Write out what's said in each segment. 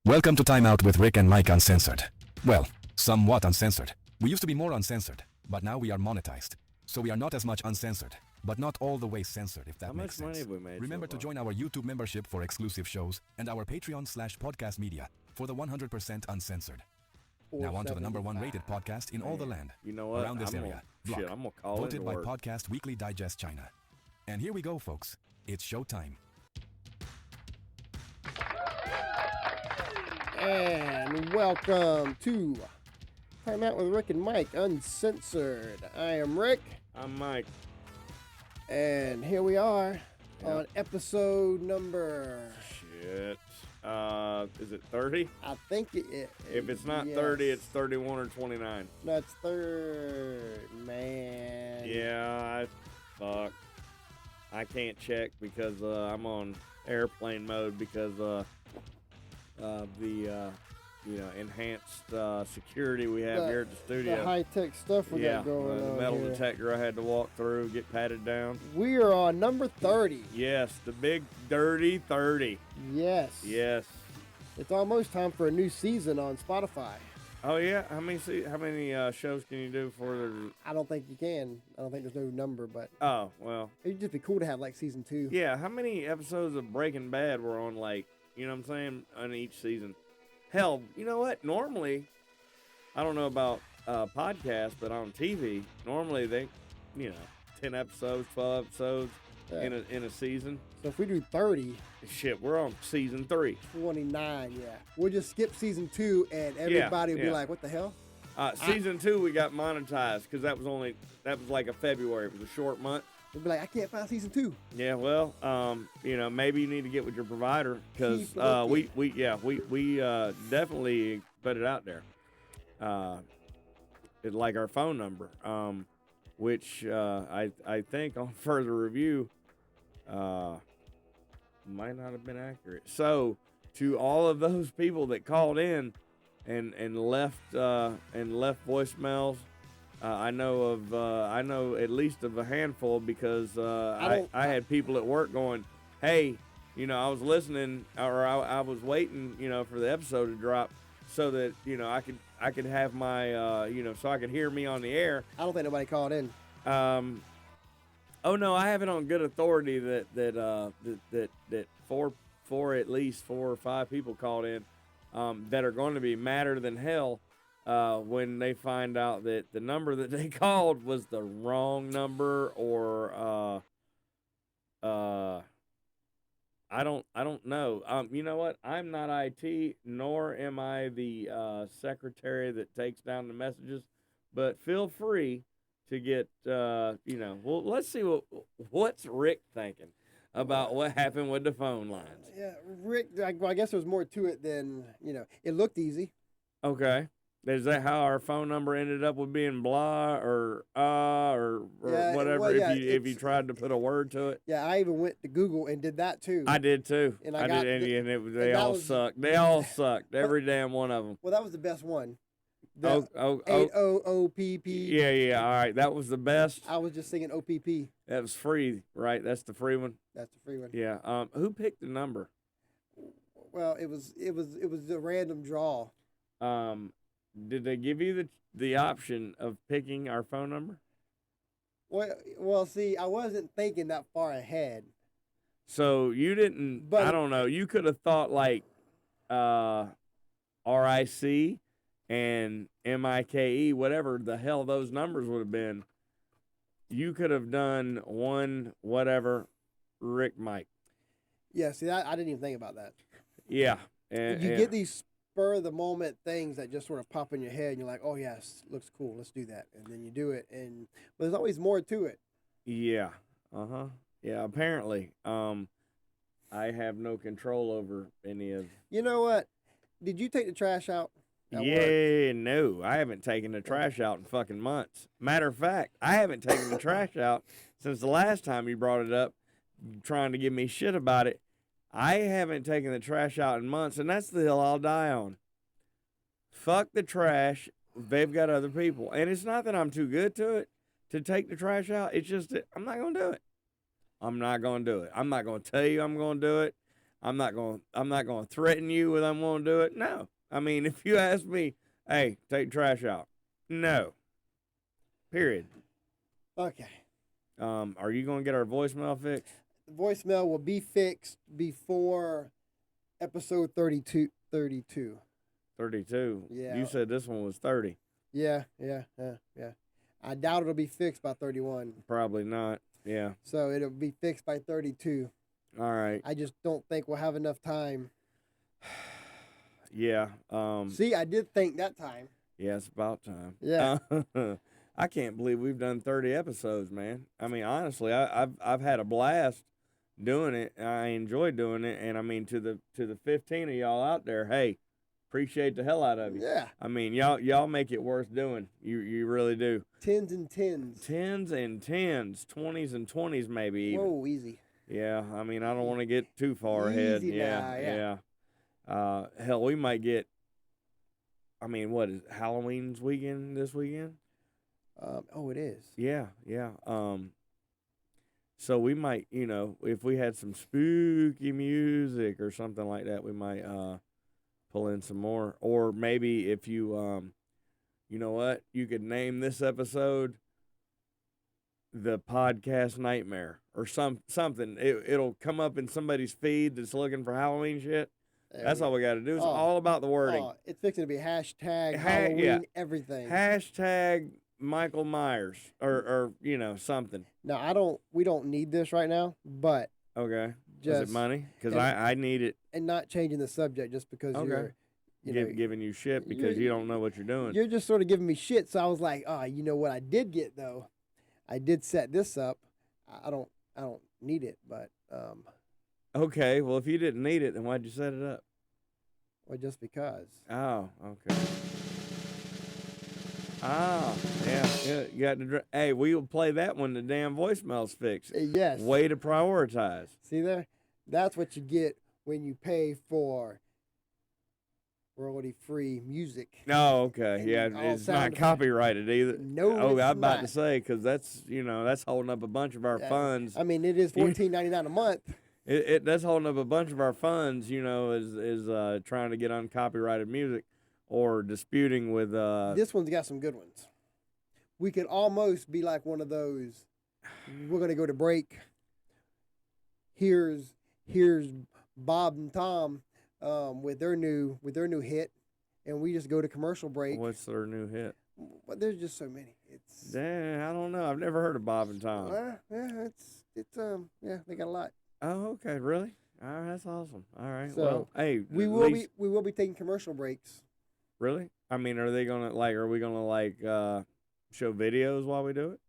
Welcome to Timeout with Rick and Mike Uncensored. Well, somewhat uncensored. We used to be more uncensored, but now we are monetized. So we are not as much uncensored, but not all the way censored, if that makes sense. How much money have we made Remember so to far? join our YouTube membership for exclusive shows and our Patreon/podcast media for the 100% uncensored. Now on to the number one rated podcast in all the land. You know what? Around this I'm area. Gonna, Block, I'm gonna call voted in by work. Podcast Weekly Digest China. And here we go, folks. It's showtime. And welcome to Time Out with Rick and Mike, Uncensored. I am Rick, I'm Mike. and here we are on episode number, Shit. Is it 30? I think it. If it's not yes. 30, it's 31 or 29. That's third, man. Yeah, fuck. I can't check because I'm on airplane mode because the enhanced security we have here at the studio. The high-tech stuff we got going on the metal here. detector I had to walk through, get patted down. We are on number 30. Yes, the big dirty 30. Yes. Yes. It's almost time for a new season on Spotify. Oh yeah, how many shows can you do for? I don't think you can. I don't think there's no number, but Oh well, it'd just be cool to have like season 2. yeah. How many episodes of Breaking Bad were on? Like, you know what I'm saying, on each season? Hell, you know what? Normally, I don't know about podcasts, but on TV, normally they, 10 episodes, 12 episodes in a season. So if we do 30, Shit, we're on season 3. 29, yeah. We'll just skip season 2 and everybody will be yeah. like, what the hell? Season 2 we got monetized because that was like a February. It was a short month. They'll be like, I can't find season 2. Yeah, well, maybe you need to get with your provider because Keep looking. we definitely put it out there. It's like our phone number, which I think on further review might not have been accurate. So to all of those people that called in and left voicemails. I know at least of a handful because I had people at work going, hey, I was listening or I was waiting, for the episode to drop so that, I could have my, so I could hear me on the air. I don't think nobody called in. Oh no, I have it on good authority that at least 4 or 5 people called in that are going to be madder than hell. When they find out that the number that they called was the wrong number, or I don't know. You know what? I'm not IT, nor am I the secretary that takes down the messages. But feel free to get Well, let's see what's Rick thinking about what happened with the phone lines. Yeah, Rick, I guess there was more to it than, it looked easy. Okay. Is that how our phone number ended up with being blah or Yeah, whatever? well, yeah, if you tried to put a word to it, Yeah, I even went to Google and did that too. I did too. And I got did, the- and they that all was- sucked. They all sucked. Every damn one of them. Well, that was the best one. Oh, 800PP. yeah. All right, that was the best. I was just singing OPP. That was free, right? That's the free one. That's the free one. Yeah. Who picked the number? Well, it was a random draw. Did they give you the option of picking our phone number? Well, see, I wasn't thinking that far ahead. So you didn't. But- I don't know. You could have thought like RIC and MIKE, whatever the hell those numbers would have been. You could have done one whatever, Rick Mike. Yeah, see, I didn't even think about that. Yeah. And, You get these spur of the moment things that just sort of pop in your head, and you're like, "Oh yes, looks cool. Let's do that." And then you do it, but there's always more to it. Yeah. Yeah. Apparently, I have no control over any of. You know what? Did you take the trash out? at work? Yeah, no, I haven't taken the trash out in fucking months. Matter of fact, I haven't taken the trash out since the last time you brought it up, trying to give me shit about it. I haven't taken the trash out in months, and that's the hill I'll die on. Fuck the trash. They've got other people. And it's not that I'm too good to take the trash out. It's just that I'm not going to do it. I'm not going to do it. I'm not going to tell you I'm going to do it. I'm not gonna threaten you with I'm gonna do it. No. I mean, if you ask me, hey, take trash out. No. Period. Okay. Are you gonna get our voicemail fixed? The voicemail will be fixed before episode 32. 32. Yeah. You said this one was 30. Yeah. I doubt it'll be fixed by 31. Probably not. Yeah. So it'll be fixed by 32. All right. I just don't think we'll have enough time. Yeah. See, I did think that time. Yeah, it's about time. Yeah. I can't believe we've done 30 episodes, man. I mean, honestly, I've had a blast doing it. I enjoy doing it, and I mean to the 15 of y'all out there, hey, appreciate the hell out of you. Yeah. I mean, y'all make it worth doing. You really do. Tens and tens. 10s and 10s, 20s and 20s maybe even. Whoa, easy. Yeah, I mean, I don't want to get too far ahead. Easy now, yeah. Hell, we might get. I mean, what is Halloween's weekend this weekend? Oh, it is. Yeah. So we might, if we had some spooky music or something like that, we might pull in some more. Or maybe if you, you know what, you could name this episode the podcast nightmare or something. It'll come up in somebody's feed that's looking for Halloween shit. That's all we got to do. It's all about the wording. It's fixing to be hashtag Halloween everything. Hashtag Michael Myers or something. No, we don't need this right now, but Okay. Is it money? Because I need it. And not changing the subject just because you're Giving you shit because you don't know what you're doing. You're just sort of giving me shit. So I was like, you know what I did get though? I did set this up. I don't need it, but Okay, well if you didn't need it, then why'd you set it up? Well, just because. Oh, okay. Ah, yeah. You got to. Hey, we'll play that when the damn voicemail's fixed. Yes. Way to prioritize. See there? That's what you get when you pay for royalty-free music. Oh, okay. Yeah, it's not copyrighted either. No, I was about not. to say because that's holding up a bunch of our funds. I mean, it is $14.99 a month. That's holding up a bunch of our funds. Is trying to get uncopyrighted music or disputing with. This one's got some good ones. We could almost be like one of those. We're gonna go to break. Here's Bob and Tom with their new hit, and we just go to commercial break. What's their new hit? Well, there's just so many. I don't know. I've never heard of Bob and Tom. They got a lot. Oh, okay, really? All right, that's awesome. All right, So, well, hey, we will be taking commercial breaks. Really? I mean, are we gonna show videos while we do it?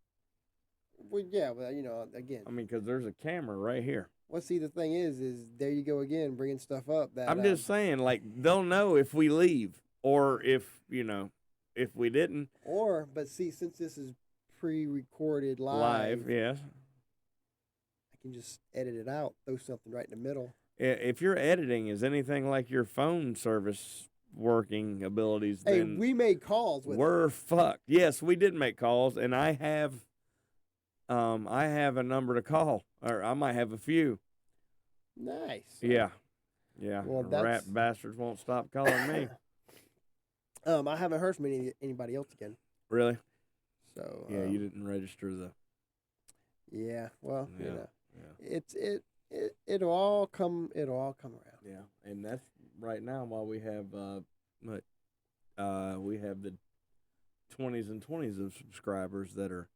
Well, yeah, but again. I mean, because there's a camera right here. Well, see, the thing is there you go again, bringing stuff up that. I'm just saying, like, they'll know if we leave or if we didn't. But see, since this is pre-recorded live. Yes. I can just edit it out, throw something right in the middle. If your editing is anything like your phone service working abilities, hey, then we made calls with we're fucked. Yes, we did make calls, and I have a number to call, or I might have a few. Nice. Yeah. Well, rat bastards won't stop calling me. I haven't heard from anybody else again. Really? So. Yeah, you didn't register the. Yeah. Well, Yeah. It'll all come around. Yeah, and that's right now while we have we have the 20s and 20s of subscribers that are,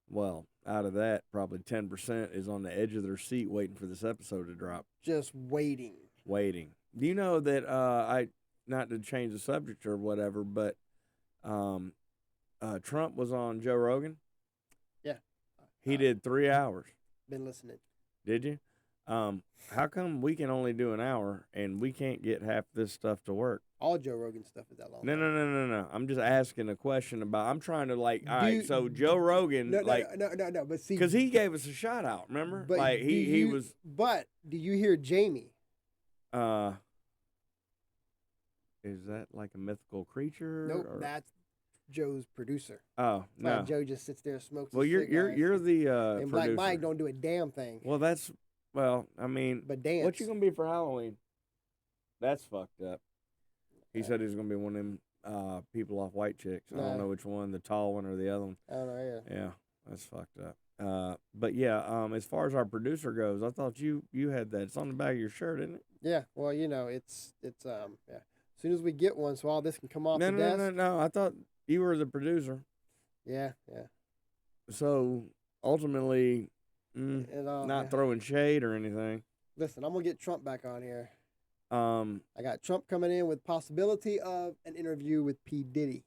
well, out of that probably 10% is on the edge of their seat waiting for this episode to drop. Just waiting. Do you know that I, not to change the subject or whatever, but Trump was on Joe Rogan? Yeah. He did 3 hours. Been listening. Did you? How come we can only do an hour and we can't get half this stuff to work? All Joe Rogan stuff is that long. No. I'm just asking a question about. I'm trying to so Joe Rogan, no. But see, because he gave us a shout out. Remember, but he was. But do you hear Jamie? Is that like a mythical creature? Nope, that's Joe's producer. Oh no, Joe just sits there and smokes. Well, you're the and Black producer. Mike don't do a damn thing. Well, Well, I mean, But dance. what you gonna be for Halloween? That's fucked up. He said he was gonna be one of them people off White Chicks. I don't No. know which one, the tall one or the other one. I don't know. Yeah. Yeah, that's fucked up. But yeah, as far as our producer goes, I thought you had that. It's on the back of your shirt, isn't it? Yeah. Well, you know, it's yeah. As soon as we get one, so all this can come off No, the no, desk. no. I thought you were the producer. Yeah. So ultimately, Not throwing shade or anything. Listen, I'm gonna get Trump back on here. Um, I got Trump coming in with possibility of an interview with P. Diddy.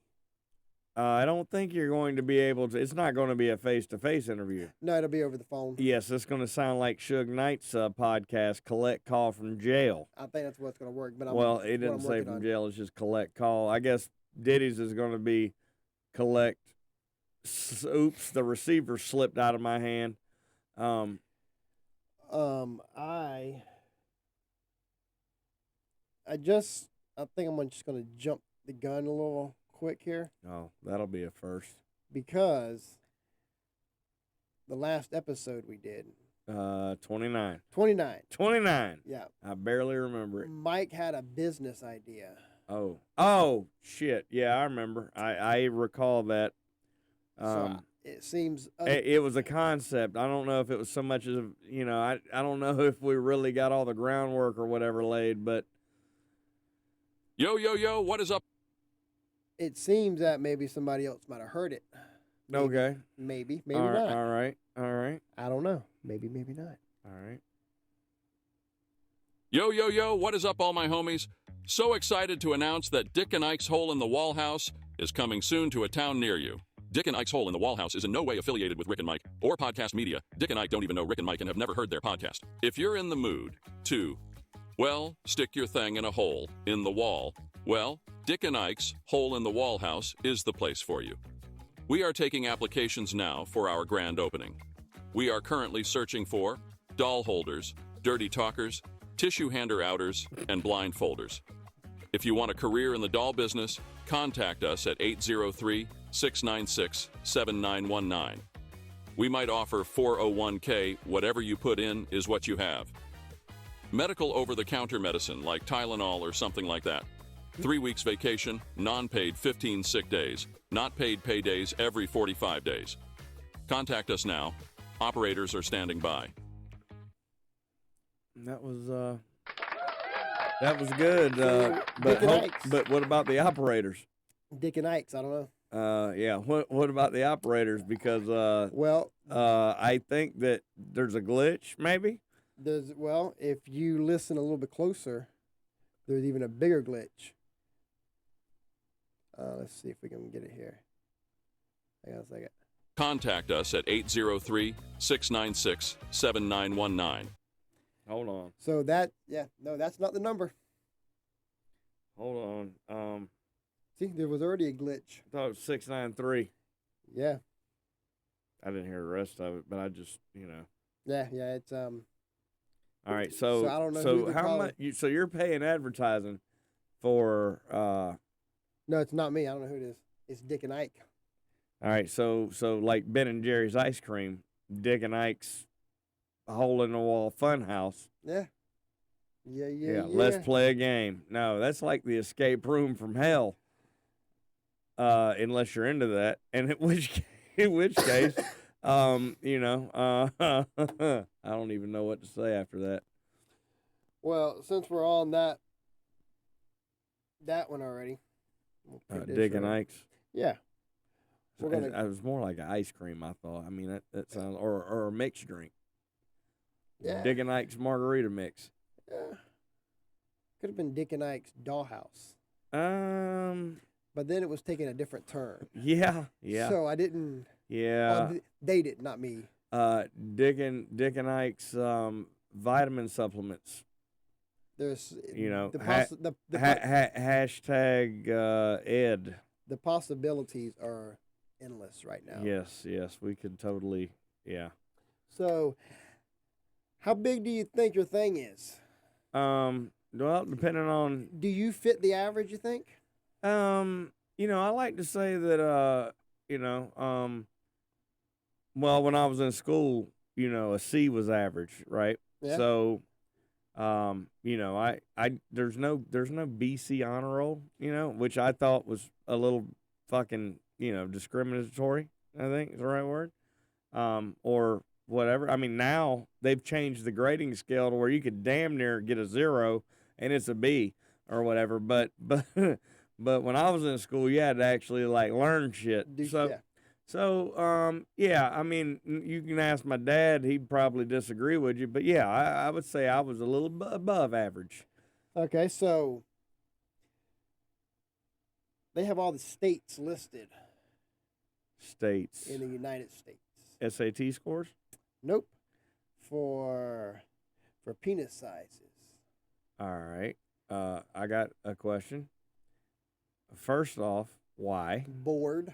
I don't think you're going to be able to. It's not going to be a face-to-face interview. No, it'll be over the phone. Yes, it's going to sound like Suge Knight's podcast, Collect Call from Jail. I think that's what's gonna work. But It didn't say from jail. It's just Collect Call. I guess Diddy's is going to be Collect. Oops, the receiver slipped out of my hand. I think I'm just gonna jump the gun a little quick here Oh, that'll be a first. because the last episode we did, 29. 29. 29. Yeah, I barely remember it. Mike had a business idea. Oh, shit. Yeah, I remember. I recall that. So it seems It was a concept. I don't know if it was so much as, I don't know if we really got all the groundwork or whatever laid, but. Yo, what is up? it seems that maybe somebody else might have heard it. Maybe, Okay. Maybe All right, not. All right. I don't know. Maybe not. All right. Yo, what is up, all my homies? So excited to announce that Dick and Ike's Hole in the Wall House is coming soon to a town near you. Dick and Ike's Hole in the Wall House is in no way affiliated with Rick and Mike or podcast media. Dick and Ike don't even know Rick and Mike and have never heard their podcast. If you're in the mood to, well, stick your thing in a hole in the wall, well, Dick and Ike's Hole in the Wall House is the place for you. We are taking applications now for our grand opening. We are currently searching for doll holders, dirty talkers, tissue hander outers, and blindfolders. If you want a career in the doll business, contact us at 803-696-7919. We might offer 401k, whatever you put in is what you have. Medical over-the-counter medicine like Tylenol or something like that. 3 weeks vacation, non-paid 15 sick days, not paid paydays every 45 days. Contact us now. Operators are standing by. That was good. Dick and Ike's. But what about the operators? Dick and Ikes. I don't know. Yeah. What about the operators? Because Well, I think that there's a glitch, maybe. if you listen a little bit closer, there's even a bigger glitch. Let's see if we can get it here. Hang on a second. Contact us at 803-696-7919. Hold on. So that's not the number. Hold on. See, there was already a glitch. I thought it was 693. Yeah, I didn't hear the rest of it, but I just, yeah. It's All right. So I don't know who So they're how calling. much? So you're paying advertising for? No, it's not me. I don't know who it is. It's Dick and Ike. All right. So like Ben and Jerry's ice cream, Dick and Ike's Hole in the Wall Fun House. Yeah. Let's play a game. No, that's like the escape room from hell. Unless you're into that, and in which case, I don't even know what to say after that. Well, since we're on that one already, we'll put this Dick and right. Ike's. Yeah. We're gonna. It was more like an ice cream, I thought. I mean, that sounds or a mixed drink. Yeah. Dick and Ike's margarita mix. Yeah. Could have been Dick and Ike's Dollhouse, but then it was taking a different turn. Yeah. So I didn't. Yeah. Well, they did, not me. Dick and Ike's vitamin supplements. There's The the hashtag Ed. the possibilities are endless right now. Yes, we could totally. Yeah. So, how big do you think your thing is? Well, depending on. Do you fit the average? You think? I like to say that. Well, when I was in school, a C was average, right? Yeah. So, you know, there's no BC honor roll, you know, which I thought was a little fucking, you know, discriminatory, I think is the right word. Or whatever. I mean, now they've changed the grading scale to where you could damn near get a 0 and it's a B or whatever. But but when I was in school, you had to actually like learn shit. So yeah, I mean, you can ask my dad; he'd probably disagree with you. But yeah, I would say I was a little above average. Okay, so they have all the states listed States. in the United States. SAT scores? Nope. For penis sizes. All right. I got a question. First off, why? Bored.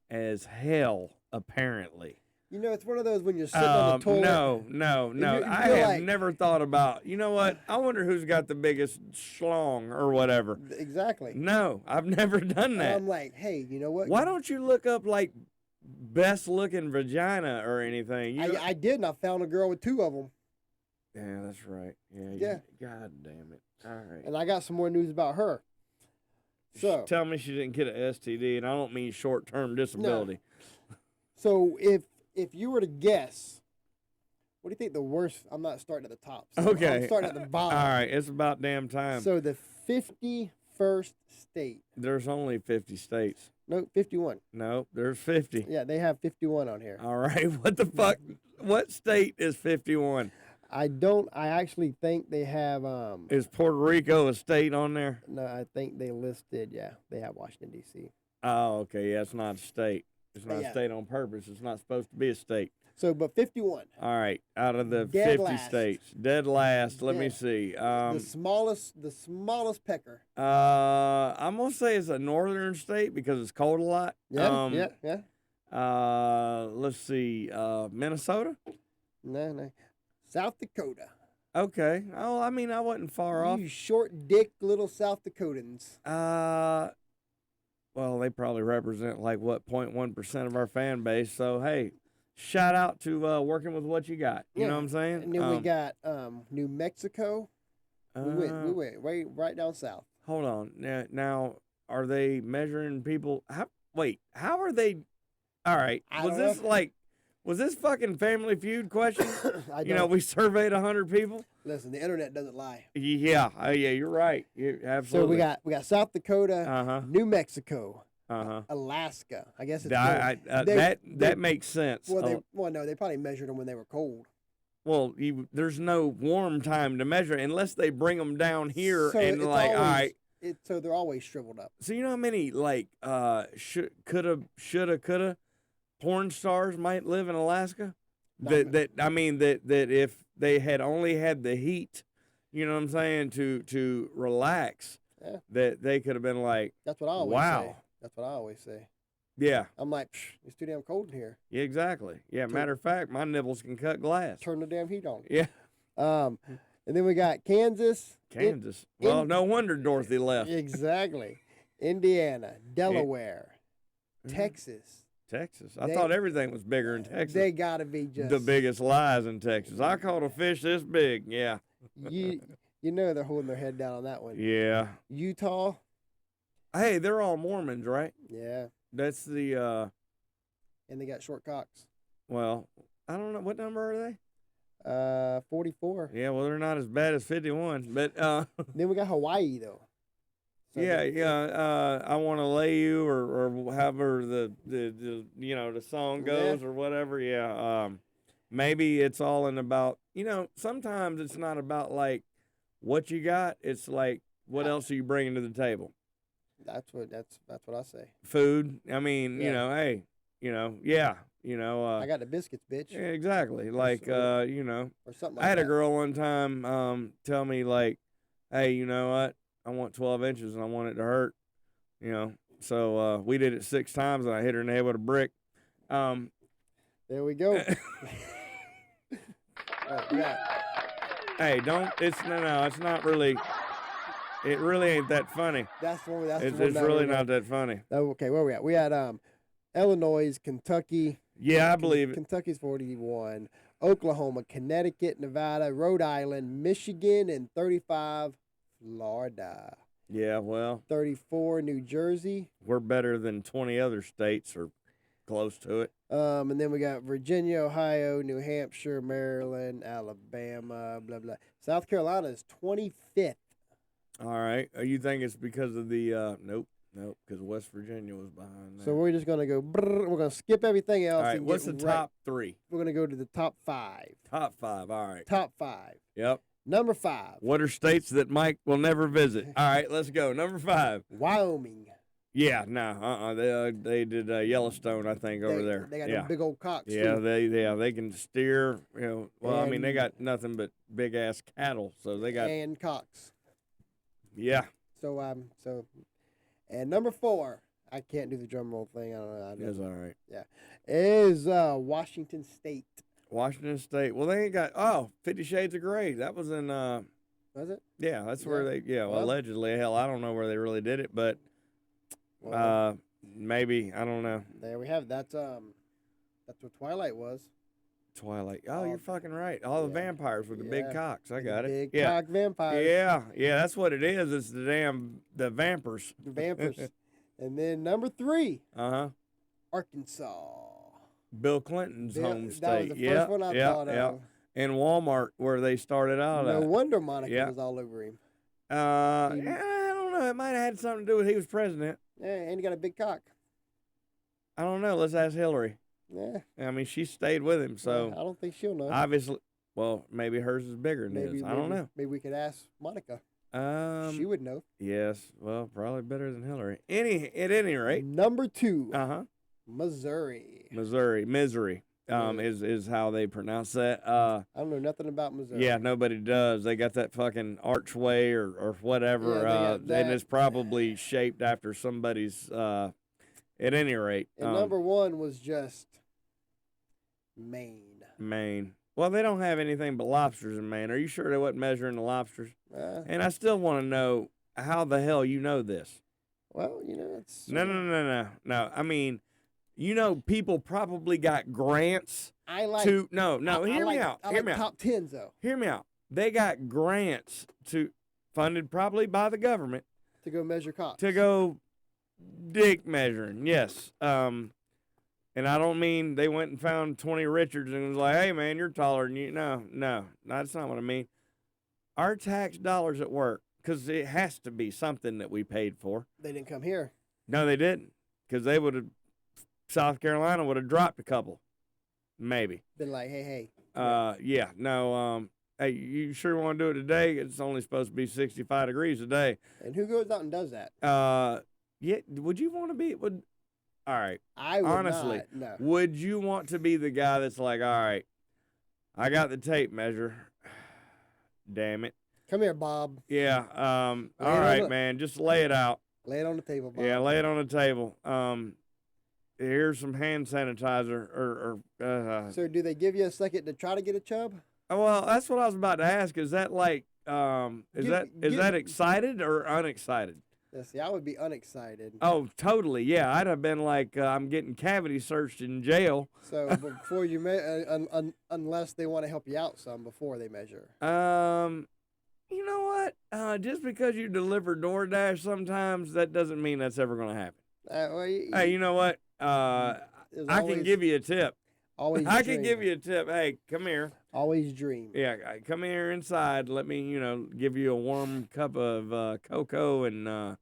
As hell, apparently. You know, it's one of those when you're sitting on the toilet. No. you I feel have like- never thought about, you know what? I wonder who's got the biggest schlong or whatever. Exactly. No, I've never done And that. I'm like, hey, you know what? Why don't you look up, like, best looking vagina or anything? I did, and I found a girl with 2 of them. Yeah, that's right. Yeah. God damn it. All right. And I got some more news about her. So Tell me she didn't get an STD, and I don't mean short-term disability. So if you were to guess, what do you think the worst? I'm not starting at the top. So Okay. I'm starting at the bottom. All right, it's about damn time. So the 51st state. There's only 50 states. No, 51. No, there's 50. Yeah, they have 51 on here. All right, what the fuck? What state is 51? I actually think they have Is Puerto Rico a state on there? no, I think they listed, yeah, they have Washington D.C. Oh, okay, yeah, it's not a state. It's not Yeah. a state on purpose. It's not supposed to be a state. So, but 51. All right, out of the Dead 50 last. states, dead last. Let me Yeah. see. The smallest pecker. I'm gonna say it's a northern state because it's cold a lot. Yeah, yeah. Let's see. Minnesota. No. South Dakota. Okay. Oh, I mean, I wasn't far off. You short dick little South Dakotans. Well, they probably represent like what 0.1% of our fan base. So hey, shout out to working with what you got. You know what I'm saying? And then we got New Mexico. We went right down south. Hold on. Now, are they measuring people? How are they? All right. I Was don't this know. like? Was this fucking Family Feud question? I You know, don't- we surveyed 100 people. Listen, the internet doesn't lie. Yeah. Yeah. You're right. So Absolutely. we got South Dakota, Uh-huh. New Mexico, Uh-huh. Alaska. I guess it's That makes sense. no, they probably measured them when they were cold. Well, there's no warm time to measure unless they bring them down here So and it's like, all always- right. So they're always shriveled up. So you know how many like coulda, shoulda porn stars might live in Alaska? Not That if they had only had the heat, you know what I'm saying, to relax, Yeah. that they could have been like, That's what I always wow. say. That's what I always say. yeah, I'm like, it's too damn cold in here. yeah, exactly. Yeah, matter of fact, my nibbles can cut glass. Turn the damn heat on. Yeah, And then we got Kansas. Kansas. Well, no wonder Dorothy left. Exactly. Indiana, Delaware, Texas. Texas. I They- thought everything was bigger in Texas. They gotta be just The biggest lies in Texas. I caught a fish this big. Yeah. You know they're holding their head down on that one. Yeah. Utah. Hey, they're all Mormons, right? Yeah. That's the And they got short cocks. well, I don't know what number are they? 44. Yeah, well, they're not as bad as 51, but Then we got Hawaii though. So yeah. I want to lay you, or however the you know the song goes, or whatever. Yeah. Maybe it's all in about, you know. Sometimes it's not about like what you got. It's like what else are you bringing to the table? That's what I say. Food. I mean, you Yeah. know, hey, you know, yeah, you know. I got the biscuits, bitch, Yeah, exactly. Like, so- you know, or something like I had that. a girl one time tell me like, hey, you know what? I want 12 inches and I want it to hurt, you know. So we did it 6 times and I hit her in the head with a brick. There we go. Yeah. Hey, it's not really. It really ain't that funny. That's the one. That's It's the one that really we not that funny. Okay, where we at? We had Illinois, Kentucky. Yeah, I believe it. Kentucky's 41. Oklahoma, Connecticut, Nevada, Rhode Island, Michigan, and 35, Florida. Yeah, well, 34, New Jersey. we're better than 20 other states or close to it. And then we got Virginia, Ohio, New Hampshire, Maryland, Alabama, blah, blah. South Carolina is 25th. All right. You think it's because of the nope, because West Virginia was behind that. So we're just going to go, we're going to skip everything else. All right, and what's the get right- top 3? We're going to go to the top 5. Top 5, all right. Top 5. Yep. Number 5, What are states that Mike will never visit? All right, let's go. Number 5. Wyoming. Yeah, no, they did Yellowstone, I think, over there. They got yeah. them big old cocks, Yeah, too. they can steer. You know, well, I mean, they And- got nothing but big ass cattle, so they got And cocks. yeah. So, and number 4, I can't do the drum roll thing. I don't know. That's all right. Is Washington State. Washington State. Well, they ain't got 50 Shades of Grey. That was in Was it? yeah, that's where Yeah. they well, Well- allegedly. Hell, I don't know where they really did it, but Well, maybe I don't know. there we have it. That's what Twilight was. Twilight. Oh, All- you're fucking right. All the yeah. vampires with the big Yeah. cocks. I The got it. Big yeah. cock vampires. Yeah, that's what it is. It's the vampers. The vampires. And then number 3, Uh-huh. Arkansas. Bill Clinton's That home was state. the yeah, first one I yeah, thought yeah. of. And Walmart, where they started out No at. wonder Monica Yeah. was all over him. I don't know. It might have had something to do with he was president. Yeah, and he got a big cock. I don't know. Let's ask Hillary. Yeah. I mean, she stayed with him, I so don't think she'll know. obviously, well, maybe hers is bigger than his. I don't know. Maybe we could ask Monica. She She would know. yes. Well, probably better than Hillary. At any rate. Number 2, Uh-huh. Missouri. Misery. Yeah. Is how they pronounce that. I don't know nothing about Missouri. Yeah, nobody does. They got that fucking archway or whatever, Yeah, they got and that. it's probably shaped after somebody's. At any rate, And number 1 was just Maine. Maine. Well, they don't have anything but lobsters in Maine. Are you sure they wasn't measuring the lobsters? And I still want to know how the hell you know this. Well, it's No. I mean, people probably got grants I like to. No. I Hear me like- out. I Hear like me out. top 10s though Hear me out. They got grants funded probably by the government to go measure cocks. to go dick measuring. Yes. And I don't mean they went and found 20 Richards and was like, hey man, you're taller than you. No, that's not what I mean. Our tax dollars at work, because it has to be something that we paid for. They didn't come here. No, they didn't, because they would have. South Carolina would have dropped a couple, maybe. Been like, hey. Yeah, no. Hey, you sure want to do it today? It's only supposed to be 65 degrees today. And who goes out and does that? Yeah. Would you want to be? All right. I would Honestly, not. No. Would you want to be the guy that's like, all right, I got the tape measure. Damn it. Come here, Bob. Yeah. All on right, the- man. Just lay it out. Lay it on the table, Bob. Yeah, lay it on the table. Here's some hand sanitizer So do they give you a second to try to get a chub? well, that's what I was about to ask. Is that like is that excited or unexcited? Yeah, see, I would be unexcited. Oh, totally. Yeah, I'd have been like, I'm getting cavity searched in jail. So before you unless they want to help you out some before they measure. You know what? Just because you deliver DoorDash sometimes, that doesn't mean that's ever going to happen. Hey, you know what? I can give you a tip. Always I dream. can give you a tip. Hey, come here. Always dream. Yeah, come here inside. Let me, give you a warm cup of cocoa, and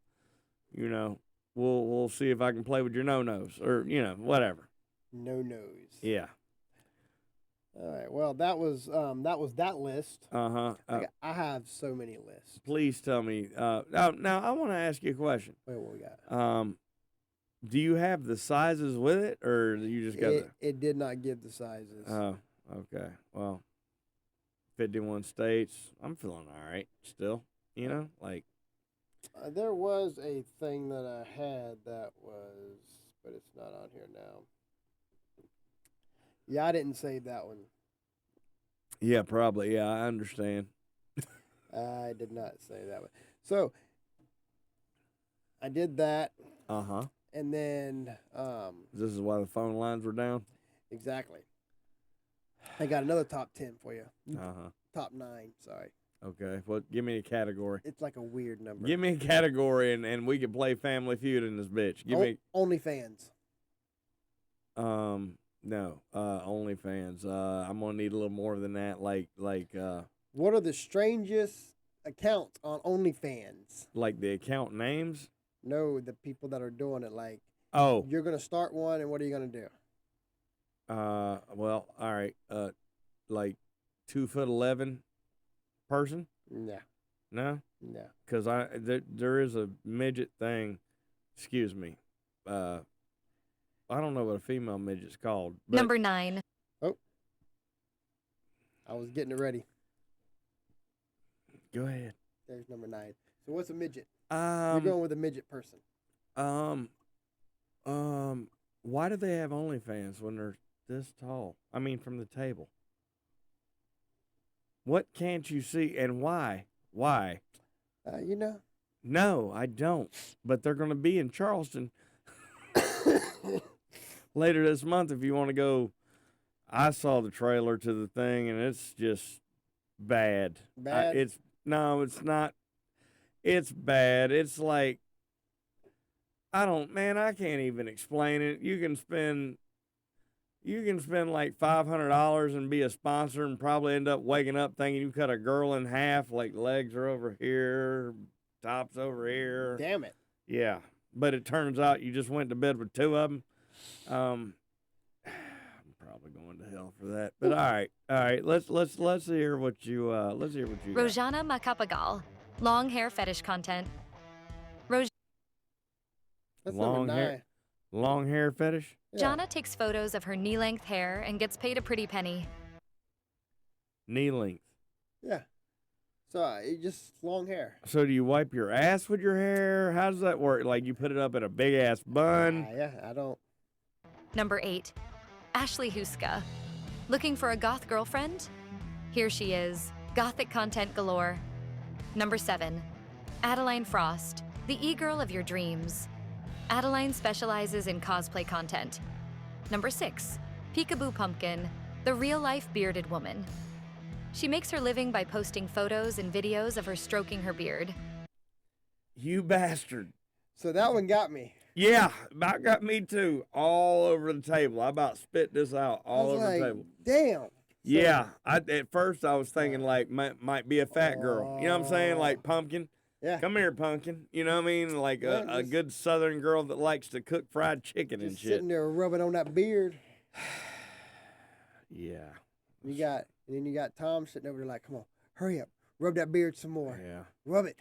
we'll see if I can play with your no-nos or whatever. No nose. Yeah. All right. Well, that was that list. Uh-huh. I have so many lists. Please tell me. Now I want to ask you a question. Wait, what we got? Do you have the sizes with it, or you just got It did not give the sizes. Oh, okay. Well, 51 states. I'm feeling all right still. Like. There was a thing that I had that was, but it's not on here now. Yeah, I didn't save that one. Yeah, probably. Yeah, I understand. I did not say that one. So I did that, Uh-huh. and then This is why the phone lines were down? exactly. I got another top 10 for you. Uh-huh. Top 9, sorry. Okay. Well, give me a category. It's like a weird number. Give me a category, and we can play Family Feud in this bitch. Give me OnlyFans. no. OnlyFans. I'm gonna need a little more than that. What are the strangest accounts on OnlyFans? Like the account names. No, the people that are doing it. Like, Oh. you're gonna start one, and what are you gonna do? Well, all right. Like 2'11" person. No, No, no. because there is a midget thing. Excuse me. I don't know what a female midget's called. But Number 9. Oh, I was getting it ready. Go ahead. There's number 9. So what's a midget? You're Um. going with a midget person. Why do they have OnlyFans when they're this tall? I mean, from the table. What can't you see, and why? Why? You know. No, I don't. But they're going to be in Charleston later this month. If you want to go, I saw the trailer to the thing, and it's just bad. Bad? It's not. It's bad. It's like I can't even explain it. You can spend like $500 and be a sponsor and probably end up waking up thinking you cut a girl in half, like legs are over here, tops over here. Damn it. Yeah, but it turns out you just went to bed with 2 of them. I'm probably going to hell for that. But all right. Let's hear what you got. Rojana Macapagal. Long hair fetish content. That's Long number 9. hair. Long hair fetish. Yeah. Rojana takes photos of her knee-length hair and gets paid a pretty penny. Knee length. Yeah. So it just long hair. So do you wipe your ass with your hair? How does that work? Like you put it up in a big ass bun? Yeah, I don't. Number 8. Ashley Huska. Looking for a goth girlfriend? Here she is. Gothic content galore. Number 7. Adeline Frost. The e-girl of your dreams. Adeline specializes in cosplay content. Number 6. Peekaboo Pumpkin. The real-life bearded woman. She makes her living by posting photos and videos of her stroking her beard. You bastard. So that one got me. Yeah, about got me too. All over the table. I about spit this out all I was over like, the table. Damn. So- Yeah, at first I was thinking like might be a fat girl. You know what I'm saying? Like pumpkin. Yeah. Come here, pumpkin. You know what I mean? Like Yeah, a just- good Southern girl that likes to cook fried chicken and Just shit. sitting there rubbing on that beard. Yeah. And then you got Tom sitting over there like, come on, hurry up, rub that beard some more. Yeah. Rub it.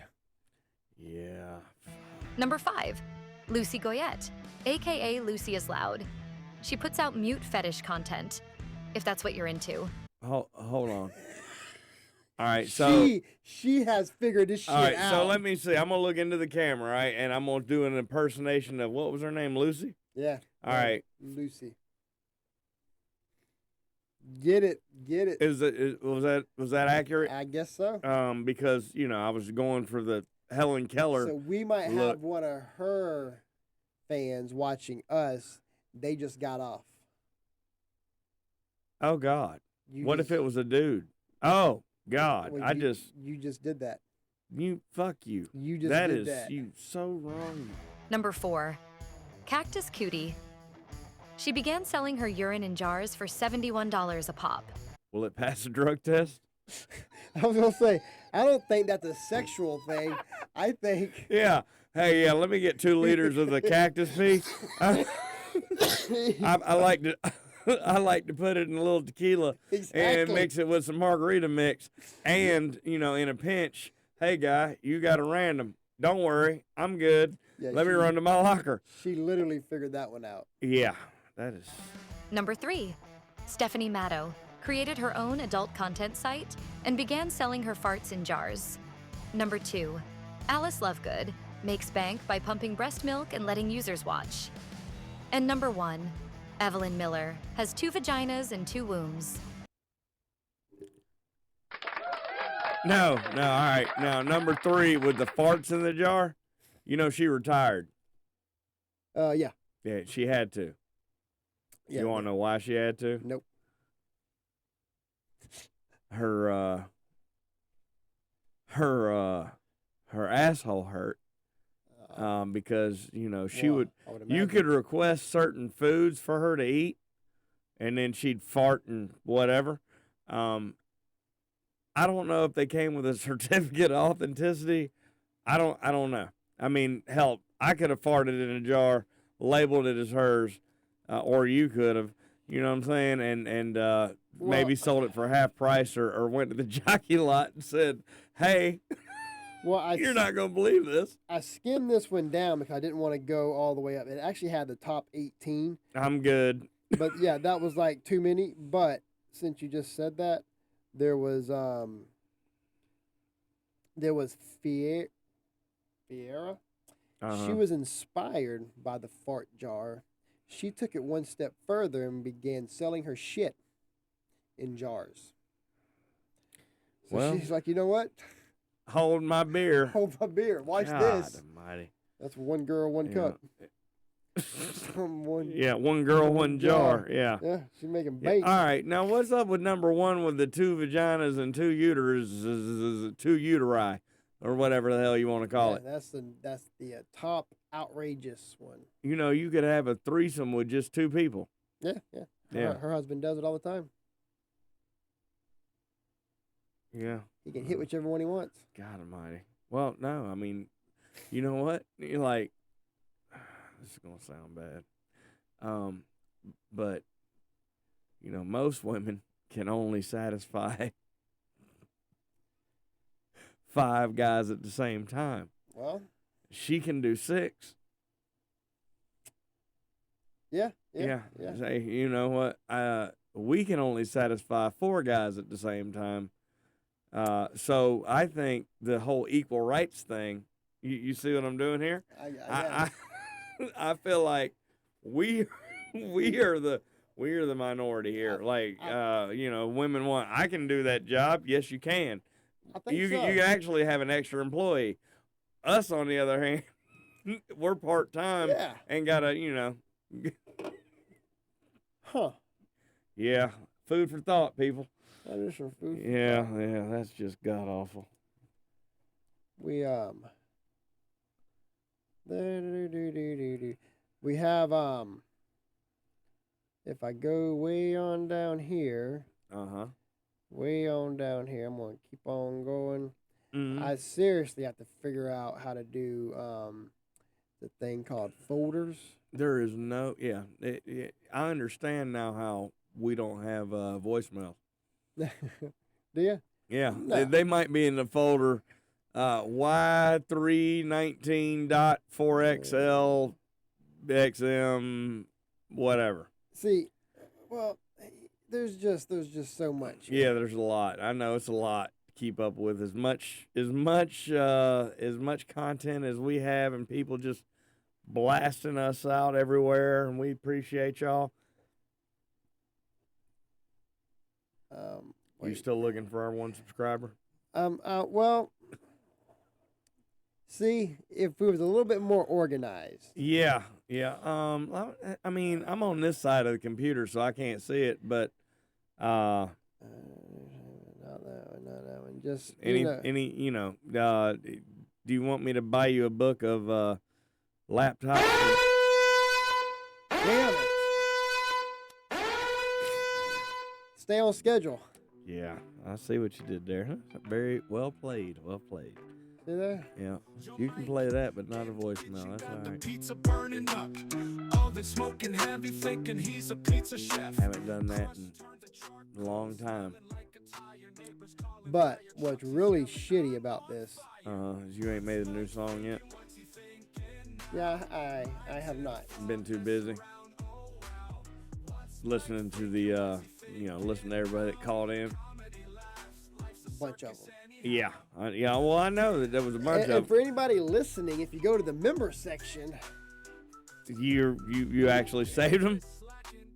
Yeah. Number 5. Lucy Goyette, aka Lucy is Loud. She puts out mute fetish content, if that's what you're into. Hold on. All right, so she has figured this shit all right, out. so let me see. I'm gonna look into the camera, right, and I'm gonna do an impersonation of what was her name, Lucy. Yeah. All right. Lucy. Get it. Was that accurate? I guess so. Because I was going for the Helen Keller. So we might look. have one of her fans watching us. They just got off. Oh God! What if just- it was a dude? Oh God! well, I you- just You just did that. fuck you. You just That did is that. you so wrong. Number 4. Cactus Cutie. She began selling her urine in jars for $71 a pop. Will it pass the drug test? I was gonna say, I don't think that's a sexual thing. I think Yeah. Hey, yeah. Let me get 2 liters of the cactus pee. I like to. I like to put it in a little tequila and Exactly. mix it with some margarita mix. And, in a pinch, hey, guy, you got a random. Don't worry. I'm good. Yeah, Let me she- run to my locker. she literally figured that one out. Yeah, that is. Number 3. Stephanie Matto created her own adult content site and began selling her farts in jars. Number 2. Alice Lovegood makes bank by pumping breast milk and letting users watch. And number 1. Evelyn Miller has 2 vaginas and 2 wombs. No, all right. Now, number 3 with the farts in the jar, she retired. Yeah. Yeah, she had to. Yeah. You want to know why she had to? Nope. her asshole hurt. Because she Well, would. I would You imagine. could request certain foods for her to eat, and then she'd fart and whatever. I don't know if they came with a certificate of authenticity. I don't know. I mean, hell, I could have farted in a jar, labeled it as hers, or you could have. You know what I'm saying? And maybe sold it for half price, or went to the jockey lot and said, "Hey, Well, you're not gonna believe this." I skimmed this one down because I didn't want to go all the way up. It actually had the top 18, I'm good. but yeah, that was like too many. But since you just said that, there was Fiera. Uh-huh. She was inspired by the fart jar. She took it one step further and began selling her shit in jars. So Well- she's like, you know what? Hold my beer. Hold my beer. Watch God this. Almighty. That's one girl, one Yeah. cup. One, Yeah, one girl, one jar. Yeah. Yeah, she's making Yeah, bank. all right. Now, what's up with number one with the 2 vaginas and 2 uterus, 2 uteri, or whatever the hell you want to call Yeah, it? that's the top outrageous one. You could have a threesome with just 2 people. Yeah, yeah. Yeah. Her husband does it all the time. Yeah. He can hit whichever one he wants. God Almighty. Well, no, I mean, you know what? You're like, this is gonna sound bad, but most women can only satisfy 5 guys at the same time. Well, She can do 6. yeah. Say, you know what? We can only satisfy 4 guys at the same time. So I think the whole equal rights thing. You see what I'm doing here? I feel like we are the minority here. Like women want. I can do that job. Yes, you can. I think You so. can actually have an extra employee. Us, on the other hand, we're part time Yeah. and gotta Huh. Yeah, food for thought, people. That is some food. for Yeah, thought. that's just god awful. We we have if I go way on down here, way on down here, I'm gonna keep on going. Mhm. I seriously have to figure out how to do the thing called folders. There is no, I understand now how we don't have voicemail. Do you? Yeah, No. they might be in the folder Y319.4XL XM whatever. See, well, there's just so much. Yeah, there's a lot. I know it's a lot to keep up with. As much content as we have, and people just blasting us out everywhere, and we appreciate y'all. You Wait. still looking for our 1 subscriber? Well, see, if we was a little bit more organized. Yeah. I mean, I'm on this side of the computer, so I can't see it, but Not that one. Just do you want me to buy you a book of laptops? Damn it! Stay on schedule. Yeah, I see what you did there. Huh? Very well played. Well played. See there? Yeah, you can play that, but not a voicemail. That's all right. Pizza burning up. All the smoking heavy, thinking he's a pizza chef. Haven't done that in a long time. But what's really shitty about this? Is you ain't made a new song yet. Yeah, I have not. Been too busy listening to the listen to everybody that called in. A bunch of them. Yeah, well, I know that there was a bunch And of for anybody listening, if you go to the member section, you actually saved them.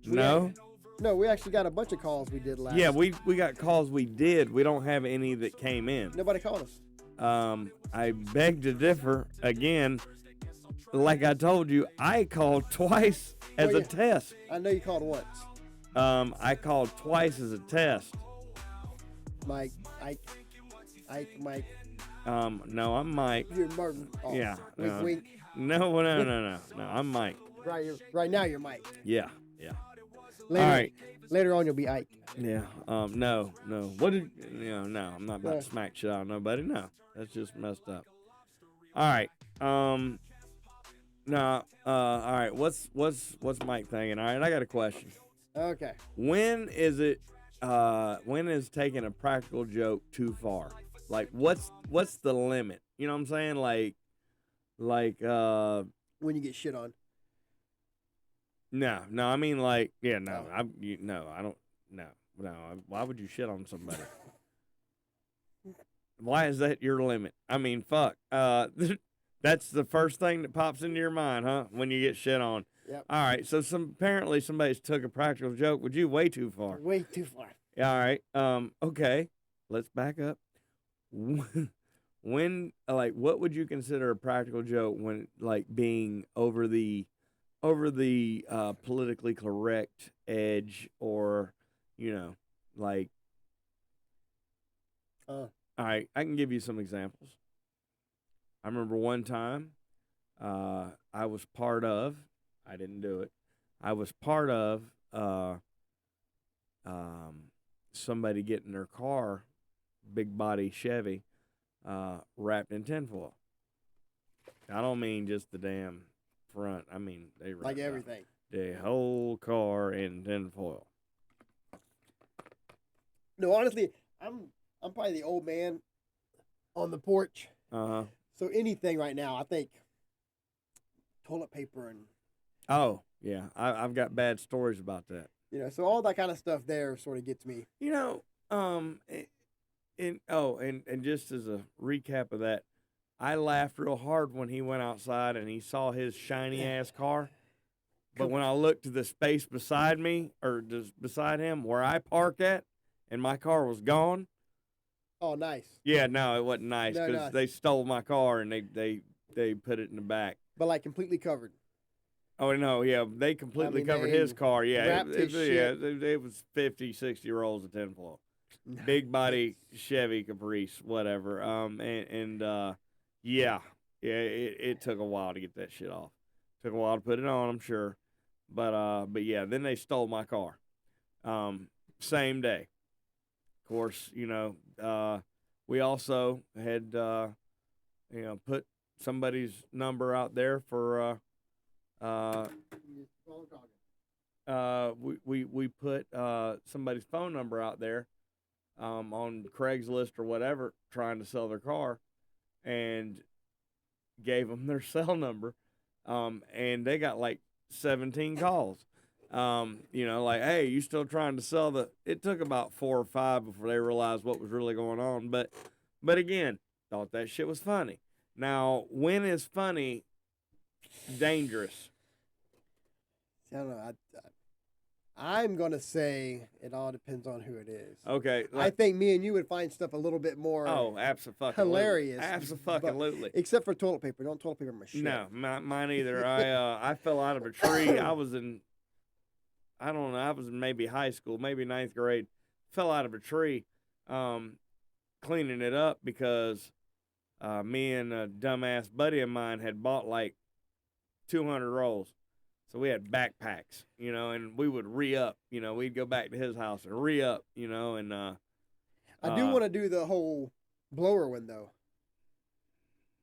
No. no, we actually got a bunch of calls we did last. Yeah, we got calls we did. We don't have any that came in. Nobody called us. I beg to differ again. Like I told you, I called twice as Well, a yeah. test. I know you called once. I called twice as a test. Mike, Mike. No, I'm Mike. You're Martin. Oh, Yeah. Wink, wink. No. I'm Mike. Right now, you're Mike. Yeah. Later, All right. Later on, you'll be Ike. Yeah. No. What did no, I'm not about to smack shit out of nobody. No. That's just messed up. All right. No. All right. What's Mike thinking? All right, I got a question. Okay. When is taking a practical joke too far? Like what's the limit? You know what I'm saying? Like When you get shit on. no, I mean like yeah, no. I don't no. Why would you shit on somebody? Why is that your limit? I mean, fuck. That's the first thing that pops into your mind, huh? When you get shit on. Yep. All right. So apparently somebody's took a practical joke with you way too far. Way too far. Yeah. All right. Okay. Let's back up. When like what would you consider a practical joke when like being over the politically correct edge or like all right, I can give you some examples. I remember one time I was part of, I didn't do it, I was part of somebody getting their car, big body Chevy, wrapped in tinfoil. I don't mean just the damn front. I mean they wrapped Like everything. the whole car in tinfoil. No, honestly, I'm probably the old man on the porch. Uh-huh. So anything right now, I think toilet paper and Oh, yeah. I've got bad stories about that. so all that kind of stuff there sort of gets me. And just as a recap of that, I laughed real hard when he went outside and he saw his shiny ass car. But when I looked to the space beside me or just beside him where I park at and my car was gone. Oh, nice. Yeah, no, it wasn't nice No, because no. they stole my car and they put it in the back. But like completely covered. Oh, no, yeah, they completely covered they his car. Yeah, wrapped his shit. it was 50, 60 rolls of tinfoil. Big body Chevy Caprice, whatever. Yeah, it took a while to get that shit off. Took a while to put it on, I'm sure. But yeah, then they stole my car. Same day. Of course, we also had put somebody's number out there for we put somebody's phone number out there on Craigslist or whatever, trying to sell their car, and gave them their cell number, and they got like 17 calls. Like, hey, you still trying to sell the? It took about 4 or 5 before they realized what was really going on. But again, thought that shit was funny. Now, when is funny dangerous? I don't know. I'm gonna say it all depends on who it is. Okay, I think me and you would find stuff a little bit more absolutely hilarious. Absolutely. Except for toilet paper. Don't toilet paper my shit. No, mine either. I fell out of a tree. I was in maybe high school, maybe 9th grade. Fell out of a tree, cleaning it up because me and a dumbass buddy of mine had bought like 200 rolls. So we had backpacks, and we would re-up. We'd go back to his house and re-up, and I do want to do the whole blower one though,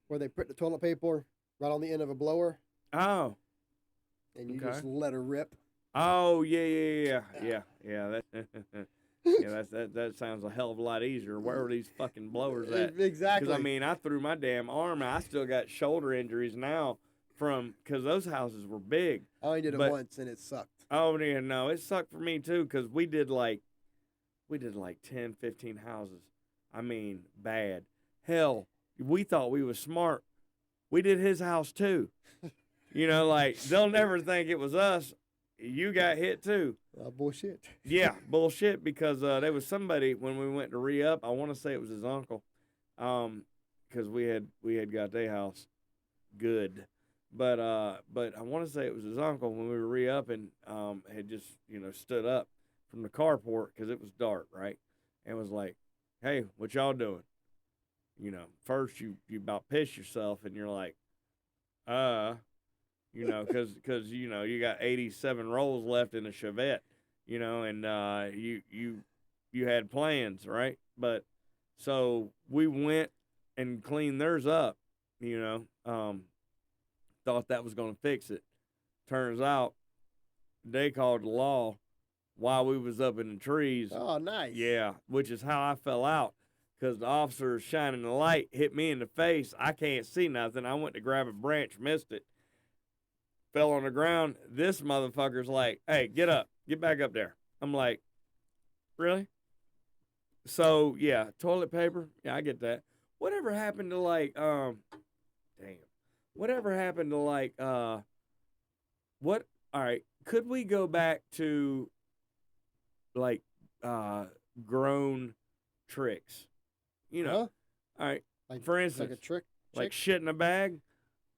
where they put the toilet paper right on the end of a blower. Oh. And you just let her rip. Oh yeah. That sounds a hell of a lot easier. Where are these fucking blowers at? Exactly. Because I threw my damn arm out. I still got shoulder injuries now because those houses were big. I only did it once and it sucked. Oh yeah, no, it sucked for me too because we did like 10, 15 houses. I mean, bad. Hell, we thought we was smart. We did his house too. Like they'll never think it was us. You got hit too. Bullshit. Yeah, bullshit. Because there was somebody when we went to re-up. I want to say it was his uncle, because we had got their house good, but I want to say it was his uncle when we were re-upping. Had just stood up from the carport because it was dark, right, and was like, hey, what y'all doing? First you about piss yourself and you're like, because you got 87 rolls left in a Chevette, and you had plans, right? But so we went and cleaned theirs up, thought that was going to fix it. Turns out they called the law while we was up in the trees. Oh, nice. Yeah, which is how I fell out because the officer shining the light hit me in the face. I can't see nothing. I went to grab a branch, missed it, fell on the ground. This motherfucker's like, hey, get up. Get back up there. I'm like, really? So, yeah, toilet paper. Yeah, I get that. Whatever happened to Whatever happened to what? All right. Could we go back to grown tricks? Huh? All right. Like, For instance, like a trick. like shit in a bag,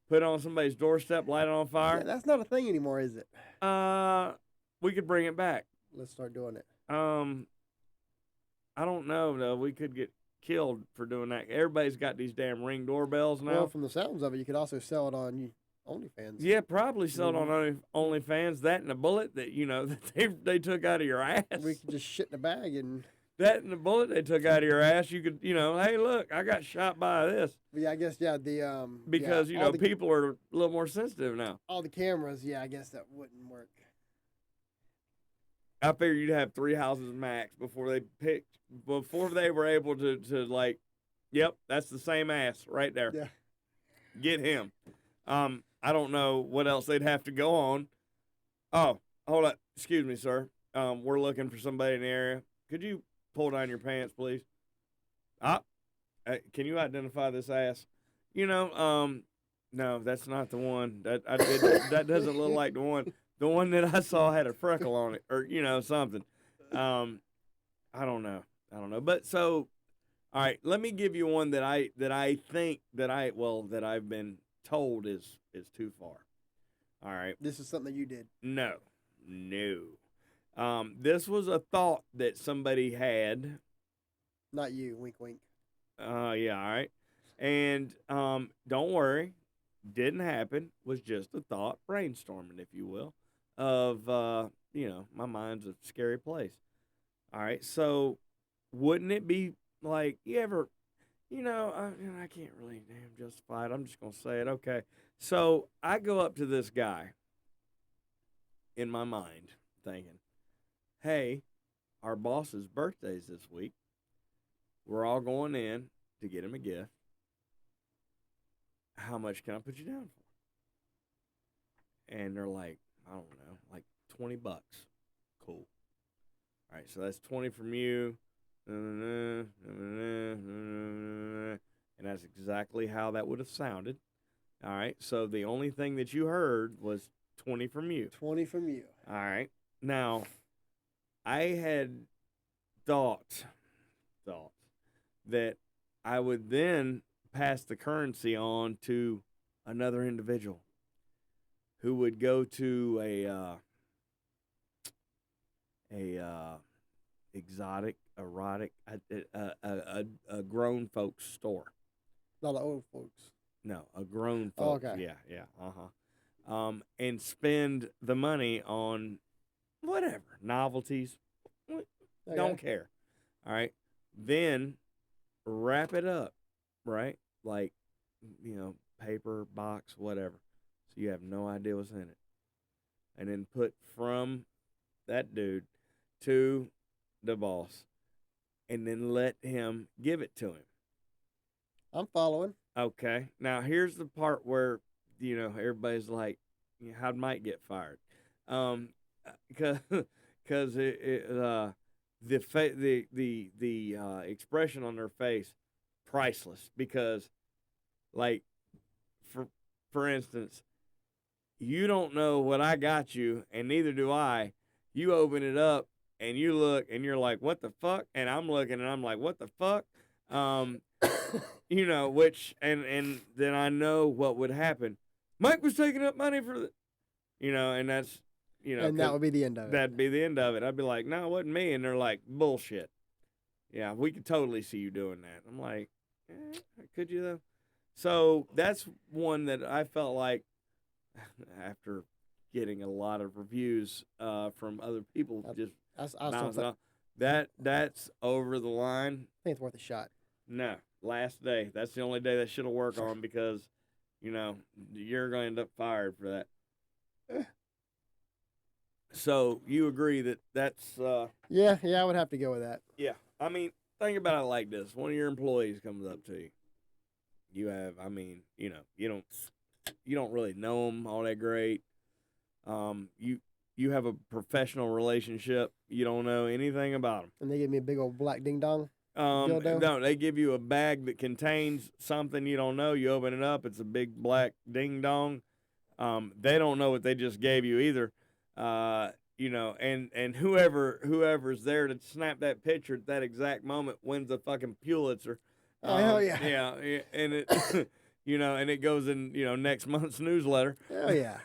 put it on somebody's doorstep, light it on Yeah, fire. that's not a thing anymore, is it? We could bring it back. Let's start doing it. I don't know though. We could get killed for doing that. Everybody's got these damn Ring doorbells now. Well, from the sounds of it, you could also sell it on OnlyFans. Yeah, probably sell it on OnlyFans. That and a bullet that that they took out of your ass. We could just shit in a bag and. That and the bullet they took out of your ass. You could, hey, look, I got shot by this. Yeah, I guess the Because all the, people are a little more sensitive now. all the cameras. Yeah, I guess that wouldn't work. I figured you'd have 3 houses max before they were able to yep, that's the same ass right there. Yeah. Get him. I don't know what else they'd have to go on. Oh, hold up. Excuse me, sir. We're looking for somebody in the area. Could you pull down your pants, please? Can you identify this ass? No, that's not the one. That doesn't look like the one. The one that I saw had a freckle on it, or something. I don't know. But so, all right, let me give you one that I think that I've been told is too far. All right. This is something that you did. No. This was a thought that somebody had. Not you. Wink, wink. Yeah, all right. And don't worry, didn't happen. Was just a thought, brainstorming, if you will, of my mind's a scary place. All right, so wouldn't it be like you ever, I can't really damn justify it. I'm just gonna say it. Okay, so I go up to this guy in my mind, thinking, hey, our boss's birthday's this week. We're all going in to get him a gift. How much can I put you down for? And they're like, I don't know, like $20. Cool. All right, so that's 20 from you. And that's exactly how that would have sounded. All right, so the only thing that you heard was 20 from you. 20 from you. All right. Now, I had thought that I would then pass the currency on to another individual who would go to a exotic, erotic, a grown folks store. Not the old folks. No, a grown Oh, folks. okay. Yeah. And spend the money on whatever novelties. Okay. Don't care. All right. Then wrap it up, right? Like, paper, box, whatever. So you have no idea what's in it. And then put from that dude to the boss. And then let him give it to him. I'm following. Okay. Now, here's the part where, everybody's like, how'd Mike get fired? Because the expression on their face, priceless. Because, like, for instance, you don't know what I got you, and neither do I. You open it up and you look, and you're like, "What the fuck?" And I'm looking, and I'm like, "What the fuck?" Which and then I know what would happen. Mike was taking up money for the, and that's. And that would be the end of it. That'd be the end of it. I'd be like, no, it wasn't me. And they're like, bullshit. Yeah, we could totally see you doing that. I'm like, could you though? So that's one that I felt like after getting a lot of reviews from other people, just I still bouncing think, off. That's over the line. I think it's worth a shot. No, last day. That's the only day that should have worked on because, you know, you're going to end up fired for that. So you agree that that's Yeah, I would have to go with that. yeah. I mean, think about it like this: one of your employees comes up to you. You have, I mean, you know, you don't really know them all that great. You have a professional relationship. You don't know anything about them. And they give me a big old black ding dong. Dildo? No, they give you a bag that contains something you don't know. You open it up, it's a big black ding dong. They don't know what they just gave you either. You know, and whoever's there to snap that picture at that exact moment wins the fucking Pulitzer. Oh, hell yeah. Yeah, and it, you know, and it goes in, you know, next month's newsletter. Hell yeah.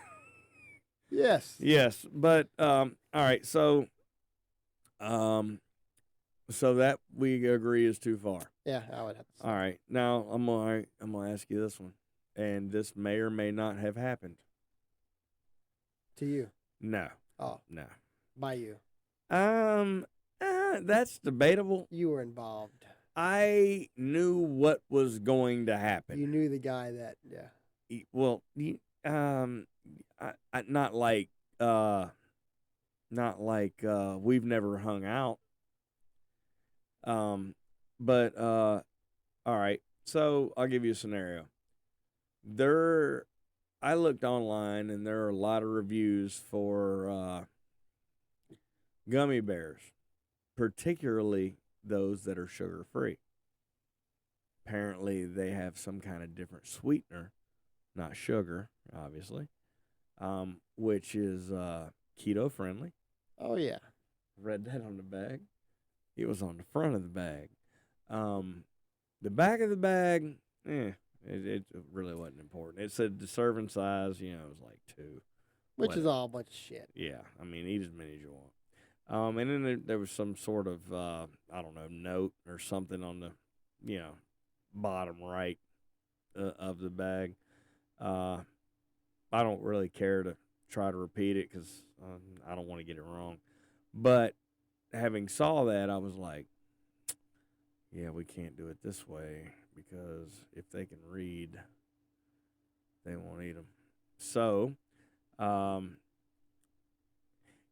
Yes. Yes, but all right, so that we agree is too far. Yeah, I would have to say. All right, now I'm gonna ask you this one, and this may or may not have happened. To you. No, Oh, no. by you. That's debatable. You were involved. I knew what was going to happen. You knew the guy that, yeah. Well, not like we've never hung out. But all right. So I'll give you a scenario. I looked online and there are a lot of reviews for gummy bears, particularly those that are sugar free. Apparently, they have some kind of different sweetener, not sugar, obviously, which is keto friendly. Oh, yeah. Read that on the bag. It was on the front of the bag. The back of the bag, it really wasn't important. It said the serving size, you know, it was like 2. Which is Whatever. all a bunch of shit. Yeah, I mean, eat as many as you want. And then there was some sort of, I don't know, note or something on the, you know, bottom right of the bag. I don't really care to try to repeat it because I don't want to get it wrong. But having saw that, I was like, yeah, we can't do it this way because if they can read, they won't eat them. So,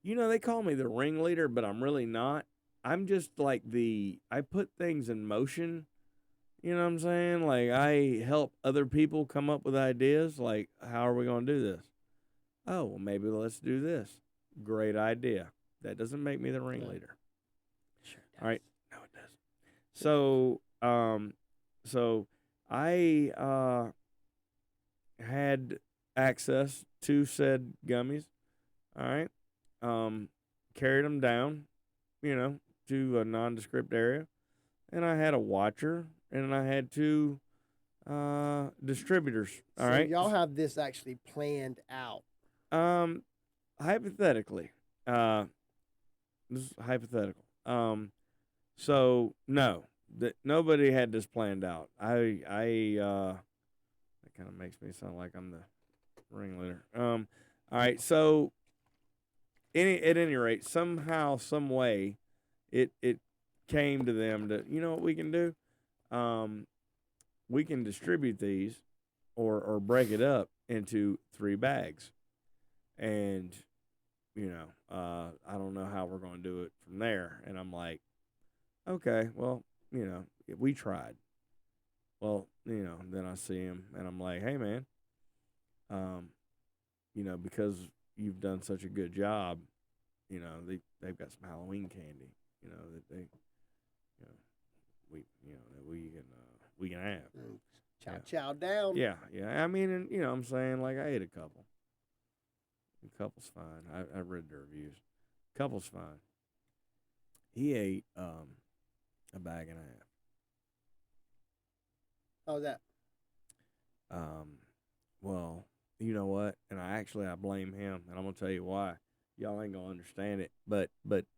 you know, they call me the ringleader, but I'm really not. I'm just like I put things in motion. You know what I'm saying? Like, I help other people come up with ideas. Like, how are we going to do this? Oh, well, maybe let's do this. Great idea. That doesn't make me the ringleader. Sure does. All right. No, it doesn't. So I had access to said gummies. All right. Carried them down, you know, to a nondescript area. And I had a watcher and I had 2 distributors. All right. Y'all have this actually planned out. Hypothetically, this is hypothetical. So no, that nobody had this planned out. I that kind of makes me sound like I'm the ringleader. All right. So at any rate, somehow, some way, it came to them to, you know what we can do? We can distribute these or break it up into 3 bags. And, you know, I don't know how we're going to do it from there. And I'm like, okay, well, you know, we tried. Well, you know, then I see him and I'm like, hey, man, you know, because you've done such a good job, you know, they've got some Halloween candy, you know, that they, you know, that we can have. Chow down. Yeah. I mean, and you know what I'm saying? Like, I ate a couple. A couple's fine. I read the reviews. Couple's fine. He ate a bag and a half. How's that? Well, you know what? And I blame him, and I'm gonna tell you why. Y'all ain't gonna understand it, but